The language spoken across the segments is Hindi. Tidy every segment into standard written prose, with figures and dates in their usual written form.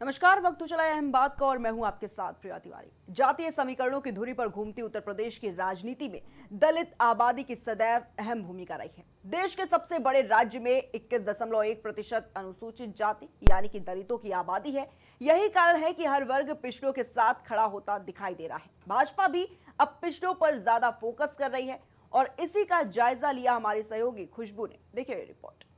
नमस्कार। वक्त तो चला है अहम बात का और मैं हूं आपके साथ प्रिया तिवारी। जातीय समीकरणों की धुरी पर घूमती उत्तर प्रदेश की राजनीति में दलित आबादी की सदैव अहम भूमिका रही है। देश के सबसे बड़े राज्य में 21.1% अनुसूचित जाति यानी कि दलितों की आबादी है। यही कारण है कि हर वर्ग पिछड़ों के साथ खड़ा होता दिखाई दे रहा है। भाजपा भी अब पिछड़ों पर ज्यादा फोकस कर रही है और इसी का जायजा लिया हमारी सहयोगी खुशबू ने। देखिए ये रिपोर्ट।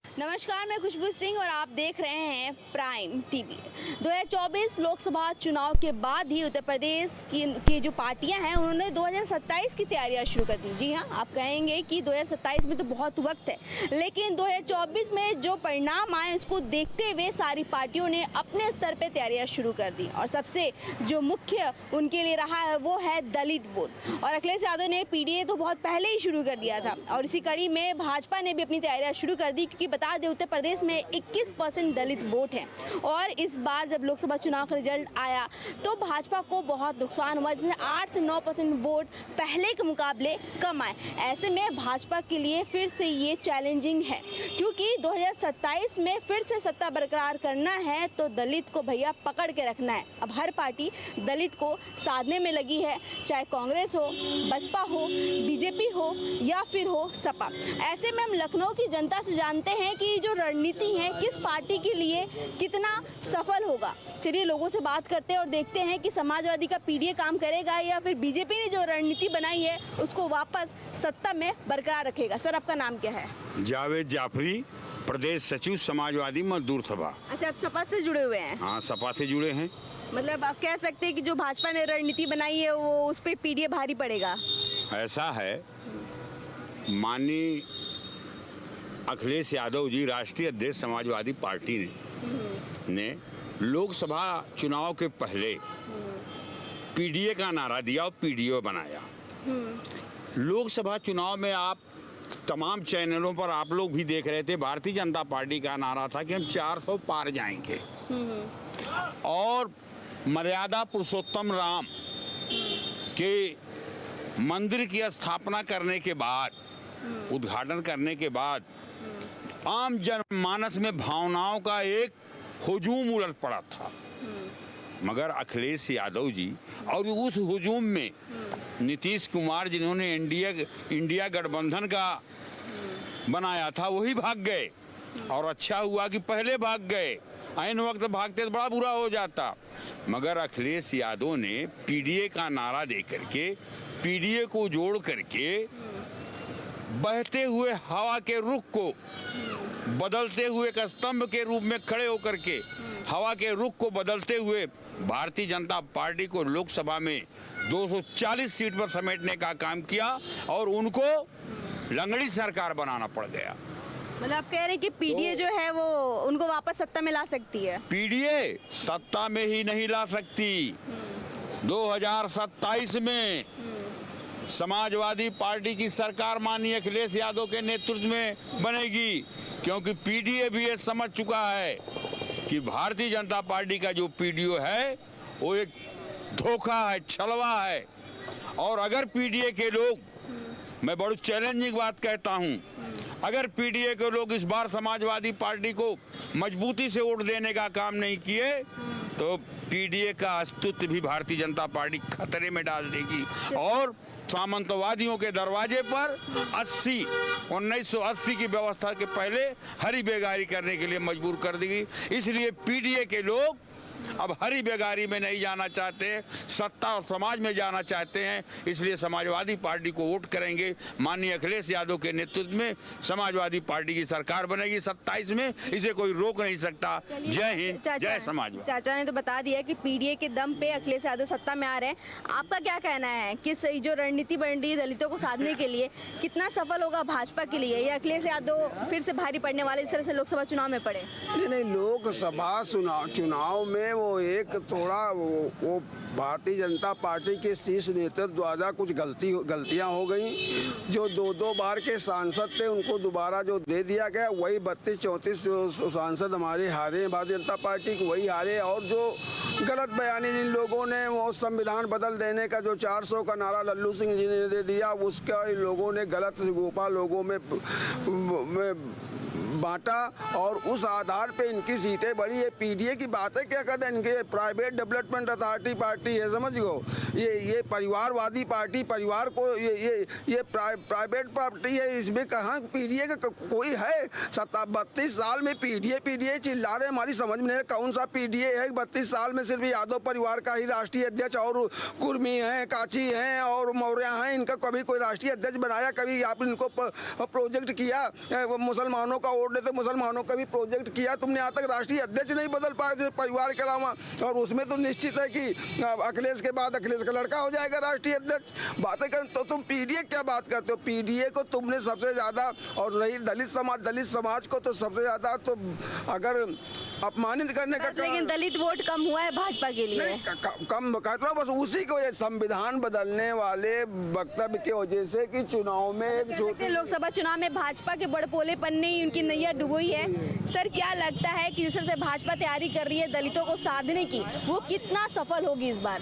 नमस्कार, मैं खुशबू सिंह और आप देख रहे हैं प्राइम टीवी। 2024 लोकसभा चुनाव के बाद ही उत्तर प्रदेश की जो पार्टियां हैं उन्होंने 2027 की तैयारियां शुरू कर दी। जी हां, आप कहेंगे कि 2027 में तो बहुत वक्त है, लेकिन 2024 में जो परिणाम आए उसको देखते हुए सारी पार्टियों ने अपने स्तर पर तैयारियां शुरू कर दी और सबसे जो मुख्य उनके लिए रहा है वो है दलित वोट। और अखिलेश यादव ने पीडीए तो बहुत पहले ही शुरू कर दिया था और इसी कड़ी में भाजपा ने भी अपनी तैयारियां शुरू कर दी, क्योंकि बता दें उत्तर प्रदेश में 21% दलित वोट है और इस बार जब लोकसभा चुनाव का रिजल्ट आया तो भाजपा को बहुत नुकसान हुआ, इसमें 8 से 9% वोट पहले के मुकाबले कम आए। ऐसे में भाजपा के लिए फिर से ये चैलेंजिंग है, क्योंकि 2027 में फिर से सत्ता बरकरार करना है तो दलित को भैया पकड़ के रखना है। अब हर पार्टी दलित को साधने में लगी है, चाहे कांग्रेस हो, बसपा हो, बीजेपी हो या फिर हो सपा। ऐसे में हम लखनऊ की जनता से जानते हैं कि जो रणनीति है किस पार्टी के लिए कितना सफल होगा। चलिए लोगों से बात करते हैं और देखते हैं कि समाजवादी का पीडीए काम करेगा या फिर बीजेपी ने जो रणनीति बनाई है उसको वापस सत्ता में बरकरार रखेगा। सर, आपका नाम क्या है? जावेद जाफरी, प्रदेश सचिव समाजवादी मजदूर सभा। अच्छा, आप सपा से जुड़े हुए हैं? हाँ, सपा से जुड़े हैं। मतलब आप कह सकते हैं कि जो भाजपा ने रणनीति बनाई है वो उस पर पीडीए भारी पड़ेगा। ऐसा है, माननीय अखिलेश यादव जी राष्ट्रीय अध्यक्ष समाजवादी पार्टी ने लोकसभा चुनाव के पहले पीडीए का नारा दिया और पीडीओ बनाया। लोकसभा चुनाव में आप तमाम चैनलों पर आप लोग भी देख रहे थे, भारतीय जनता पार्टी का नारा था कि हम 400 पार जाएंगे और मर्यादा पुरुषोत्तम राम के मंदिर की स्थापना करने के बाद, उद्घाटन करने के बाद आम जनमानस में भावनाओं का एक हुजूम उलट पड़ा था। मगर अखिलेश यादव जी और उस हुजूम में नीतीश कुमार, जिन्होंने इंडिया गठबंधन का बनाया था, वही भाग गए। और अच्छा हुआ कि पहले भाग गए, ऐन वक्त भागते तो बड़ा बुरा हो जाता। मगर अखिलेश यादव ने पीडीए का नारा दे करके, पीडीए को जोड़ करके बहते हुए हवा के रुख को बदलते हुए एक स्तंभ के रूप में खड़े होकर के हवा के रुख को बदलते हुए भारतीय जनता पार्टी को लोकसभा में 240 सीट पर समेटने का काम किया और उनको लंगड़ी सरकार बनाना पड़ गया। मतलब आप कह रहे हैं कि पीडीए जो है वो उनको वापस सत्ता में ला सकती है? पीडीए सत्ता में ही नहीं ला सकती, 2027 में समाजवादी पार्टी की सरकार माननीय अखिलेश यादव के नेतृत्व में बनेगी, क्योंकि पीडीए भी ये समझ चुका है कि भारतीय जनता पार्टी का जो पीडीओ है वो एक धोखा है, छलवा है। और अगर पीडीए के लोग, मैं बड़ी चैलेंजिंग बात कहता हूं, अगर पीडीए के लोग इस बार समाजवादी पार्टी को मजबूती से वोट देने का काम नहीं किए तो पीडीए का अस्तित्व भी भारतीय जनता पार्टी खतरे में डाल देगी और सामंतवादियों के दरवाजे पर 1980 की व्यवस्था के पहले हरी बेगारी करने के लिए मजबूर कर देगी। इसलिए पीडीए के लोग अब हरी बेगारी में नहीं जाना चाहते, सत्ता और समाज में जाना चाहते हैं। इसलिए समाजवादी पार्टी को वोट करेंगे। माननीय अखिलेश यादव के नेतृत्व में समाजवादी पार्टी की सरकार बनेगी 27 में, इसे कोई रोक नहीं सकता। जय हिंद, जय समाजवादी। चाचा ने तो बता दिया कि पीडीए के दम पे अखिलेश यादव सत्ता में आ रहे हैं। आपका क्या कहना है कि जो रणनीति बन रही है दलितों को साधने के लिए, कितना सफल होगा भाजपा के लिए, या अखिलेश यादव फिर से भारी पड़ने वाले इस तरह से लोकसभा चुनाव में पड़े? नहीं, लोकसभा चुनाव में वो एक थोड़ा वो भारतीय जनता पार्टी के शीर्ष नेतृत्व द्वारा कुछ गलतियां हो गई। जो दो बार के सांसद थे उनको दोबारा जो दे दिया गया, वही 32-34 सांसद हमारे हारे हैं, भारतीय जनता पार्टी को वही हारे। और जो गलत बयानी जिन लोगों ने वो संविधान बदल देने का जो 400 का नारा लल्लू सिंह जी ने दे दिया, उसका लोगों ने गलत गोपा लोगों में बांटा और उस आधार पे इनकी सीटें बढ़ी। ये पीडीए की बातें क्या करते हैं, इनके प्राइवेट डेवलपमेंट अथॉरिटी पार्टी है, समझ गो। ये परिवारवादी पार्टी, परिवार को ये प्राइवेट पार्टी है। इसमें कहाँ पीडीए का कोई है? 32 साल में पीडीए चिल्ला रहे, हमारी समझ में नहीं कौन सा पीडीए है। 32 साल में सिर्फ यादव परिवार का ही राष्ट्रीय अध्यक्ष, और कुर्मी हैं, काची हैं और मौर्य हैं, इनका कभी कोई राष्ट्रीय अध्यक्ष बनाया? कभी आप इनको प्रोजेक्ट किया? मुसलमानों का वोट देते, मुसलमानों का भी प्रोजेक्ट किया तुमने? आज तक राष्ट्रीय अध्यक्ष नहीं बदल पाए जो परिवार के अलावा। और उसमें तो निश्चित है कि अखिलेश के बाद अखिलेश का लड़का हो जाएगा राष्ट्रीय अध्यक्ष। बातें कर तो तुम पीडीए क्या बात करते हो? पीडीए को तुमने सबसे ज़्यादा, और रही दलित समाज को तो सबसे ज़्यादा तो अगर अपमानित करने का। लेकिन दलित वोट कम हुआ है भाजपा के लिए। कम कहता हूँ बस उसी को, ये संविधान बदलने वाले वक्तव्य की वजह से कि चुनाव में एक छोटे लोकसभा चुनाव में भाजपा के बड़पोलेपन ने उनकी नैया डुबोई है। सर क्या लगता है कि जिस तरह से भाजपा तैयारी कर रही है दलितों को साधने की, वो कितना सफल होगी इस बार?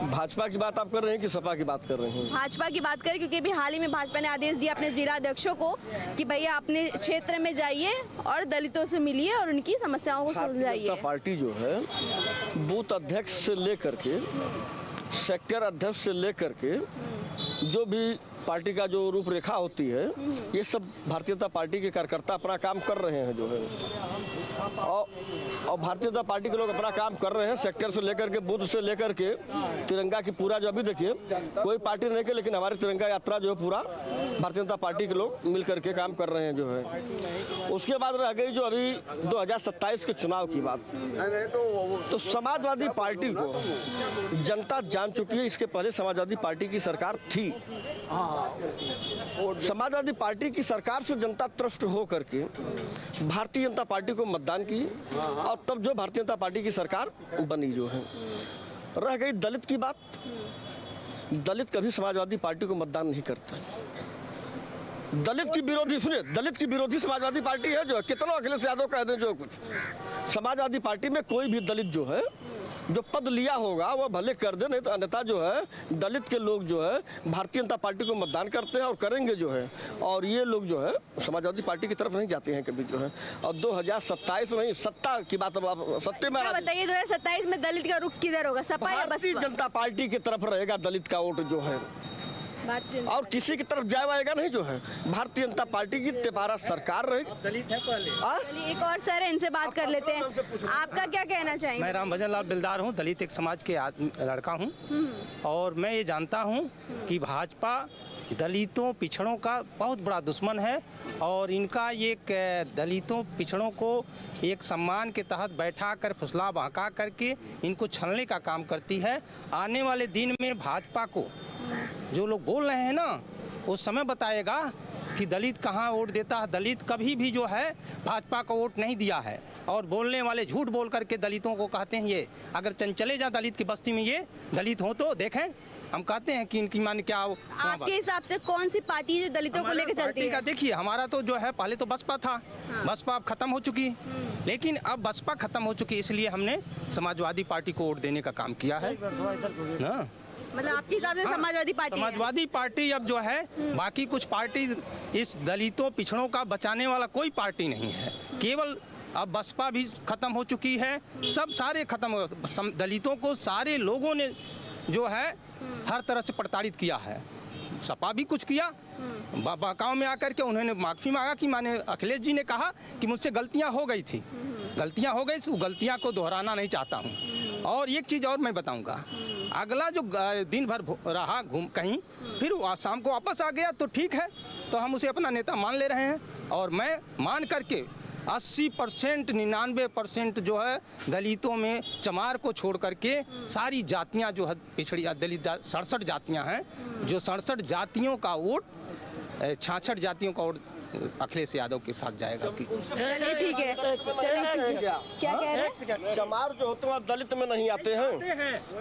भाजपा की बात आप कर रहे हैं कि सपा की बात कर रहे हैं? भाजपा की बात करें, क्योंकि अभी हाल ही में भाजपा ने आदेश दिया अपने जिला अध्यक्षों को कि भैया अपने क्षेत्र में जाइए और दलितों से मिलिए और उनकी समस्याओं को सुलझाइए। जनता पार्टी जो है बूथ अध्यक्ष से लेकर के सेक्टर अध्यक्ष से लेकर के जो भी पार्टी का जो रूपरेखा होती है, ये सब भारतीय जनता पार्टी के कार्यकर्ता अपना काम कर रहे हैं जो है। और भारतीय जनता पार्टी के लोग अपना काम कर रहे हैं, सेक्टर से लेकर के बूथ से लेकर के तिरंगा की पूरा जो अभी देखिए कोई पार्टी नहीं की, लेकिन हमारी तिरंगा यात्रा जो है पूरा भारतीय जनता पार्टी के लोग मिल करके काम कर रहे हैं जो है। उसके बाद रह गई जो अभी 2027 के चुनाव की बात, तो समाजवादी पार्टी को जनता जान चुकी है। इसके पहले समाजवादी पार्टी की सरकार थी, समाजवादी पार्टी की सरकार से जनता त्रस्त हो करके भारतीय जनता पार्टी को मतदान की, और तब जो भारतीय जनता पार्टी की सरकार बनी जो है। रह गई दलित की बात, दलित कभी समाजवादी पार्टी को मतदान नहीं करता। दलित की विरोधी, सुनिए, दलित की विरोधी समाजवादी पार्टी है जो है। कितना अखिलेश यादव कह दें जो कुछ, समाजवादी पार्टी में कोई भी दलित जो है जो पद लिया होगा वो भले कर दे, नहीं तो अन्यथा जो है दलित के लोग जो है भारतीय जनता पार्टी को मतदान करते हैं और करेंगे जो है। और ये लोग जो है समाजवादी पार्टी की तरफ नहीं जाते हैं कभी जो है। और 2027 में सत्ता की बात, अब सत्ते में बताइए 2027 में दलित का रुख किधर होगा, सपा या भारतीय बसपा? जनता पार्टी की तरफ रहेगा दलित का वोट जो है, और किसी की तरफ जाएगा नहीं जो है। भारतीय जनता पार्टी की तिबारा सरकार रहेगी। दलित है पहले। एक और सर है, इनसे बात कर लेते हैं। आपका क्या कहना चाहेंगे? मैं राम भजन लाल बिलदार हूँ, दलित एक समाज के लड़का हूँ, और मैं ये जानता हूँ कि भाजपा दलितों पिछड़ों का बहुत बड़ा दुश्मन है, और इनका ये दलितों पिछड़ों को एक सम्मान के तहत बैठा कर फुसला बहका करके इनको छलने का काम करती है। आने वाले दिन में भाजपा को जो लोग बोल रहे हैं ना, उस समय बताएगा कि दलित कहाँ वोट देता है। दलित कभी भी जो है भाजपा को वोट नहीं दिया है, और बोलने वाले झूठ बोल करके दलितों को कहते हैं ये अगर चले जा दलित की बस्ती में ये दलित हो तो देखें, हम कहते हैं कि इनकी मान क्या हो। आपके हिसाब से कौन सी पार्टी जो दलितों को लेकर चलती है? देखिए हमारा तो जो है पहले तो बसपा था, बसपा अब खत्म हो चुकी, लेकिन अब बसपा खत्म हो चुकी, इसलिए हमने समाजवादी पार्टी को वोट देने का काम किया है ना। मतलब आपके हिसाब से समाजवादी पार्टी है? समाजवादी पार्टी अब जो है, बाकी कुछ पार्टी इस दलितों पिछड़ों का बचाने वाला कोई पार्टी नहीं है। केवल अब बसपा भी खत्म हो चुकी है, सब सारे खत्म हो। दलितों को सारे लोगों ने जो है हर तरह से प्रताड़ित किया है। सपा भी कुछ किया, बाकाओं में आकर के उन्होंने माफ़ी मांगा कि माने अखिलेश जी ने कहा कि मुझसे गलतियां हो गई थी, गलतियां हो गई, उस गलतियां को दोहराना नहीं चाहता हूं। और एक चीज़ और मैं बताऊंगा, अगला जो दिन भर रहा घूम कहीं, फिर शाम को वापस आ गया तो ठीक है, तो हम उसे अपना नेता मान ले रहे हैं। और मैं मान करके 80% 99% जो है दलितों में चमार को छोड़ करके सारी जातियां जो है पिछड़ी दलित 67 जातियां हैं, जो 67 जातियों का वोट 66 जातियों का वोट अखिलेश यादव के साथ जाएगा। चलिए ठीक है, क्या कह रहे हैं? चमार जो होते हैं दलित में नहीं आते हैं,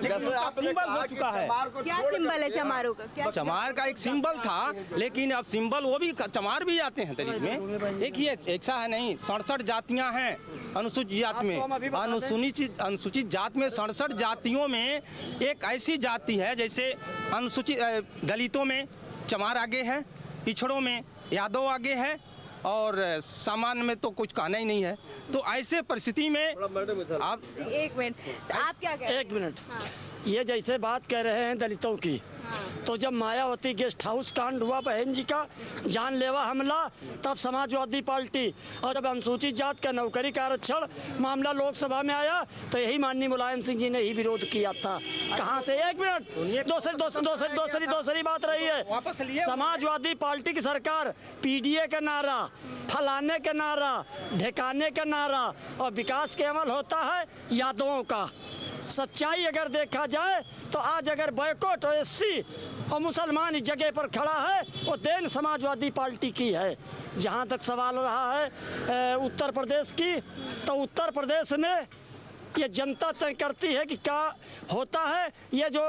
जैसे आपने कहा कि क्या सिंबल है चमारों का? क्या चमार का एक सिंबल था, लेकिन अब सिंबल वो भी चमार भी आते हैं दलित में। देखिए ऐसा है नहीं, 67 जातियां हैं अनुसूचित जात में, अनुसूचित जात में 67 जातियों में एक ऐसी जाति है जैसे अनुसूचित दलितों में चमार आगे है, पिछड़ों में यादव आगे है, और सामान्य में तो कुछ कहना ही नहीं है। तो ऐसे परिस्थिति में आप एक मिनट, आप क्या कह रहे हैं? एक मिनट, हाँ, ये जैसे बात कह रहे हैं दलितों की, तो जब मायावती गेस्ट हाउस कांड हुआ बहन जी का जानलेवा हमला, तब समाजवादी पार्टी, और जब अनुसूचित जात का नौकरी का आरक्षण मामला लोकसभा में आया तो यही माननीय मुलायम सिंह जी ने ही विरोध किया था। कहाँ से? एक मिनट, दूसरी बात रही है। समाजवादी पार्टी की सरकार पीडीए का नारा, फलाने का नारा, ढेकाने का नारा, और विकास के अमल होता है यादवों का। सच्चाई अगर देखा जाए तो आज अगर बैकवर्ड और एससी और मुसलमान इस जगह पर खड़ा है वो देन समाजवादी पार्टी की है। जहाँ तक सवाल रहा है उत्तर प्रदेश की, तो उत्तर प्रदेश में ये जनता तय करती है कि क्या होता है। ये जो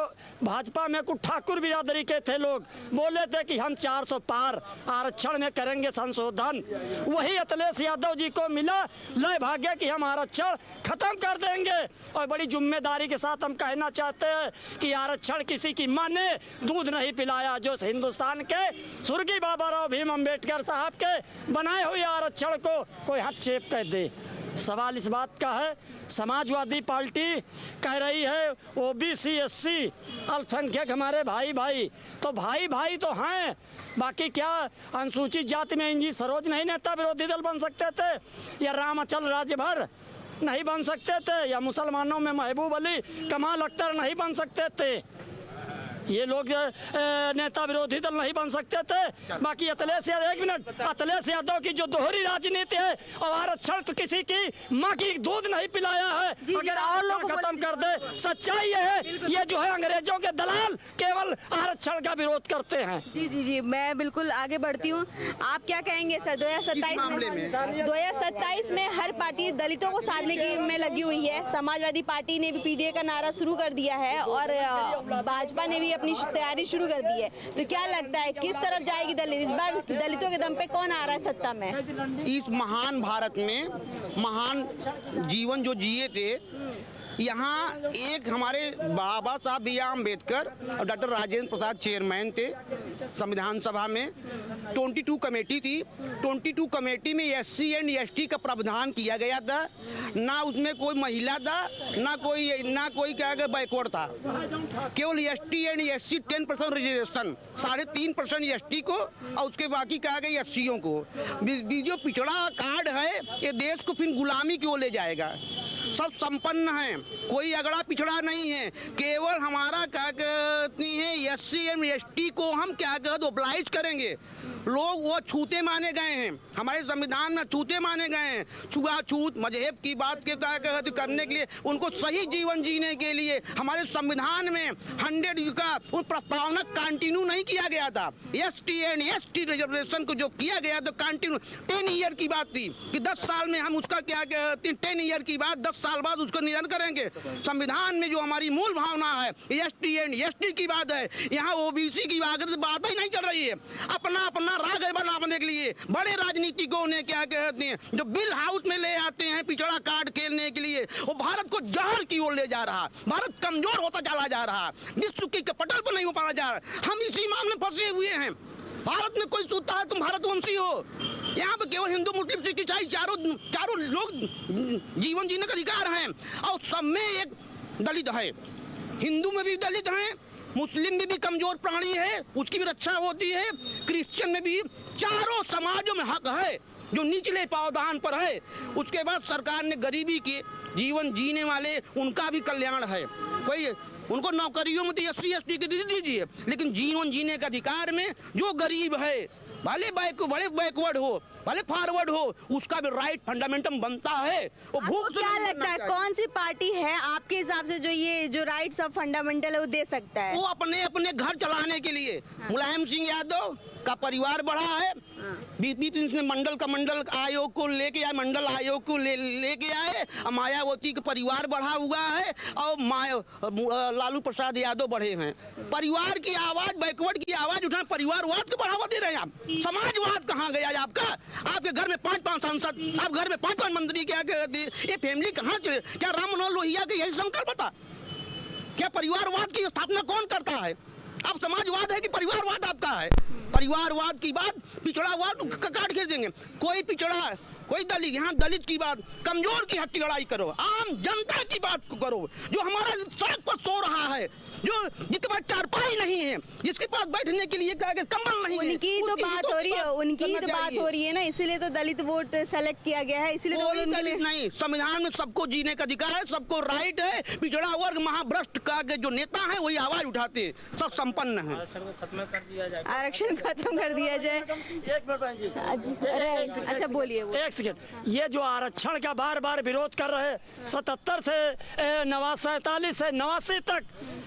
भाजपा में कुछ ठाकुर बिरादरी के थे लोग बोले थे कि हम 400 पार आरक्षण में करेंगे संशोधन, वही अखिलेश यादव जी को मिला लय भाग्य कि हम आरक्षण खत्म कर देंगे। और बड़ी जिम्मेदारी के साथ हम कहना चाहते हैं कि आरक्षण किसी की माँ ने दूध नहीं पिलाया। जो हिंदुस्तान के स्वर्गीय बाबा राव भीम अम्बेडकर साहब के बनाए हुए आरक्षण को कोई हस्तक्षेप कर दे। सवाल इस बात का है, समाजवादी पार्टी कह रही है ओबीसी एससी अल्पसंख्यक हमारे भाई भाई, तो भाई भाई तो हैं, बाकी क्या अनुसूचित जाति में इंजी सरोज नहीं नेता विरोधी दल बन सकते थे, या राम अचल राज्यभर नहीं बन सकते थे, या मुसलमानों में महबूब अली कमाल अख्तर नहीं बन सकते थे, ये लोग नेता विरोधी दल नहीं बन सकते थे। बाकी अखिलेश यादव, एक मिनट, अखिलेश यादव की जो दोहरी राजनीति है और आरक्षण तो किसी की माँ की दूध नहीं पिलाया है। अगर आरक्षण खत्म कर दे, सच्चाई ये है ये जो है अंग्रेजों के दलाल केवल आरक्षण का विरोध करते हैं। जी, मैं बिल्कुल आगे बढ़ती हूँ। आप क्या कहेंगे सर? 2027 में हर पार्टी दलितों को साधने की में लगी हुई है। समाजवादी पार्टी ने भी पीडीए का नारा शुरू कर दिया है और भाजपा ने भी अपनी तैयारी शुरू कर दी है। तो क्या लगता है किस तरफ जाएगी दलित? इस बार दलितों के दम पे कौन आ रहा है सत्ता में? इस महान भारत में महान जीवन जो जिए थे, यहाँ एक हमारे बाबा साहब बी आर अम्बेडकर और डॉक्टर राजेंद्र प्रसाद चेयरमैन थे संविधान सभा में। 22 कमेटी थी, 22 कमेटी में SC एंड ST का प्रावधान किया गया था। ना उसमें कोई महिला था, ना कोई क्या बैकवर्ड था, केवल ST and SC 10% reservation, 3.5% ST को और उसके बाकी कहा गया SCओं को। जो पिछड़ा कार्ड है ये देश को फिर गुलामी की ओर ले जाएगा। सब संपन्न हैं, कोई अगड़ा पिछड़ा नहीं है, केवल हमारा क्या कहती है SC एंड ST को हम क्या कहते ओब्लाइज करेंगे। लोग वो छूते माने गए हैं, हमारे संविधान में छूते माने गए हैं। छूआछूत मजहब की बात के क्या कहते करने के लिए, उनको सही जीवन जीने के लिए हमारे संविधान में 100 का उन प्रस्तावना कंटिन्यू नहीं किया गया था। ST एंड ST रिजर्वेशन को जो किया गया तो कंटिन्यू 10 ईयर की बात थी कि 10 साल में हम उसका क्या कहते हैं 10 ईयर की बात 10 साल बाद उसको निरंतर करेंगे। संविधान में जो हमारी मूल भावना है ST एंड ST की बात है, यहाँ OBC की बात ही नहीं चल रही है। अपना राग बनाने के लिए बड़े राजनीतिकों ने क्या कहते हैं जो बिल हाउस में ले आते हैं पिछड़ा कार्ड खेलने के लिए, वो भारत को जहर की ओर ले जा रहा, भारत कमजोर होता चला जा रहा, विश्व की पटल पर नहीं हो पा जा रहा। हम इसी मामले में फंसे हुए हैं। भारत में कोई सोचता है तुम भारतवंशी हो, यहाँ पे केवल हिंदू मुस्लिम सिख ईसाई चारों लोग जीवन जीने का अधिकार हैं और सब में एक दलित है। हिंदू में भी दलित हैं, मुस्लिम में भी कमजोर प्राणी है, उसकी भी रक्षा होती है, क्रिश्चियन में भी, चारों समाजों में हक है जो निचले पावदान पर है। उसके बाद सरकार ने गरीबी के जीवन जीने वाले उनका भी कल्याण है। कोई उनको नौकरियों में SC ST की दीजिए, लेकिन जीवन जीने के अधिकार में जो गरीब है, भले बैकवर्ड हो भले फॉरवर्ड हो, उसका भी राइट फंडामेंटल बनता है। वो आपको क्या लगता है कौन सी पार्टी है आपके हिसाब से जो ये जो राइट्स ऑफ फंडामेंटल है वो दे सकता है? वो अपने घर चलाने के लिए मुलायम सिंह यादव का परिवार बढ़ा है। बीपी ने मंडल आयोग को लेके आए, मंडल आयोग को लेके आए, मायावती का परिवार बढ़ा हुआ है और लालू प्रसाद यादव बढ़े हैं। परिवार की आवाज, बैकवर्ड की आवाज उठाने, परिवारवाद को बढ़ावा दे रहे हैं आप। समाजवाद कहाँ गया आपका? आपके घर में 5-5 सांसद, आप घर में 5-5 मंत्री, क्या ये फैमिली कहाँ चले? क्या राम मनोहर लोहिया का यही संकल्प था? क्या परिवारवाद की स्थापना कौन करता है? अब समाजवाद है कि परिवारवाद आपका है? परिवारवाद की बात पिछड़ावाद काट के देंगे। कोई पिछड़ा, कोई दलित, यहाँ दलित की बात, कमजोर की हक की लड़ाई करो, आम जनता की बात करो, जो हमारा सड़क पर सो रहा है, जो जिसके पास चारपाई नहीं है, जिसके पास बैठने के लिए क्या कंबल नहीं है, उनकी तो उसकी बात हो रही है, उनकी करना तो बात चाहिए। हो रही है ना, इसीलिए तो दलित वोट सेलेक्ट किया गया है, इसीलिए तो कोई उनके लिए दलित नहीं, संविधान में सबको जीने का अधिकार है, सबको राइट है। पिछड़ा वर्ग महाभ्रष्ट का के जो नेता है वही आवाज उठाते हैं, सब संपन्न है। आरक्षण खत्म कर दिया जाए। एक मिनट बहन जी, अरे अच्छा बोलिए वो। एक सेकंड, ये जो आरक्षण का बार बार विरोध कर रहे 77 से 47 से 89 तक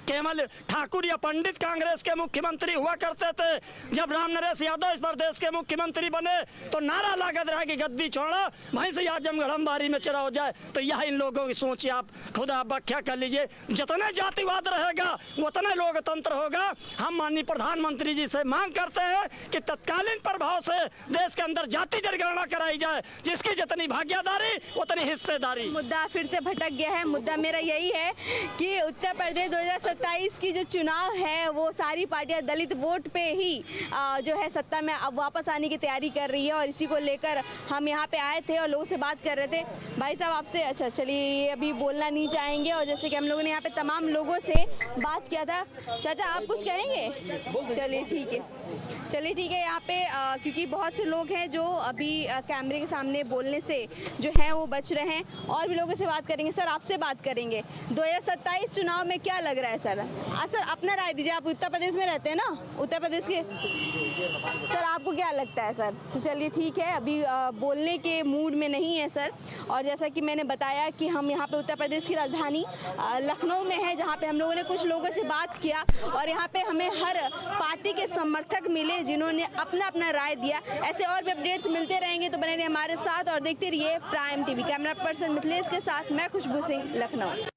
केवल ठाकुर या पंडित कांग्रेस के मुख्यमंत्री हुआ करते थे। जब राम नरेश यादव इस प्रदेश के मुख्यमंत्री बने तो नारा लागत रहा कि गद्दी छोड़ो, वहीं से आजमगढ़ अंबारी में चला हो जाए। तो यह इन लोगों की सोच, आप खुद आप व्याख्या कर लीजिए। जितने जातिवाद रहेगा उतने लोकतंत्र होगा। हम माननीय प्रधानमंत्री जी से मांग करते हैं कि तत्कालीन प्रभाव से देश के अंदर जाति जनगणना कराई जाए, जिसकी जितनी भागीदारी उतनी हिस्सेदारी। मुद्दा फिर से भटक गया है। मुद्दा मेरा यही है कि उत्तर प्रदेश 2027 की जो चुनाव है वो सारी पार्टियां दलित वोट पे ही जो है सत्ता में अब वापस आने की तैयारी कर रही है, और इसी को लेकर हम यहाँ पे आए थे और लोगों से बात कर रहे थे। भाई साहब आपसे, अच्छा चलिए अभी बोलना नहीं चाहेंगे, और जैसे कि हम लोगों ने यहाँ पे तमाम लोगों से बात किया था। चाचा आप कुछ कहेंगे? चलिए ठीक है, चलिए ठीक है। यहाँ पे क्योंकि बहुत से लोग हैं जो अभी कैमरे के सामने बोलने से जो है वो बच रहे हैं, और भी लोगों से बात करेंगे। सर आपसे बात करेंगे, 2027 चुनाव में क्या लग रहा है सर? सर अपना राय दीजिए, आप उत्तर प्रदेश में रहते हैं ना, उत्तर प्रदेश के सर, आपको क्या लगता है सर? तो चलिए ठीक है, अभी बोलने के मूड में नहीं है सर। और जैसा कि मैंने बताया कि हम यहाँ पे उत्तर प्रदेश की राजधानी लखनऊ में है, जहाँ पे हम लोगों ने कुछ लोगों से बात किया, और यहाँ पे हमें हर पार्टी के समर्थक मिले जिन्होंने अपना अपना राय दिया। ऐसे और भी अपडेट्स मिलते रहेंगे, तो बने रहिए हमारे साथ और देखते रहिए prime TV. Camera person Mithilesh के साथ मैं खुशबू सिंह, लखनऊ।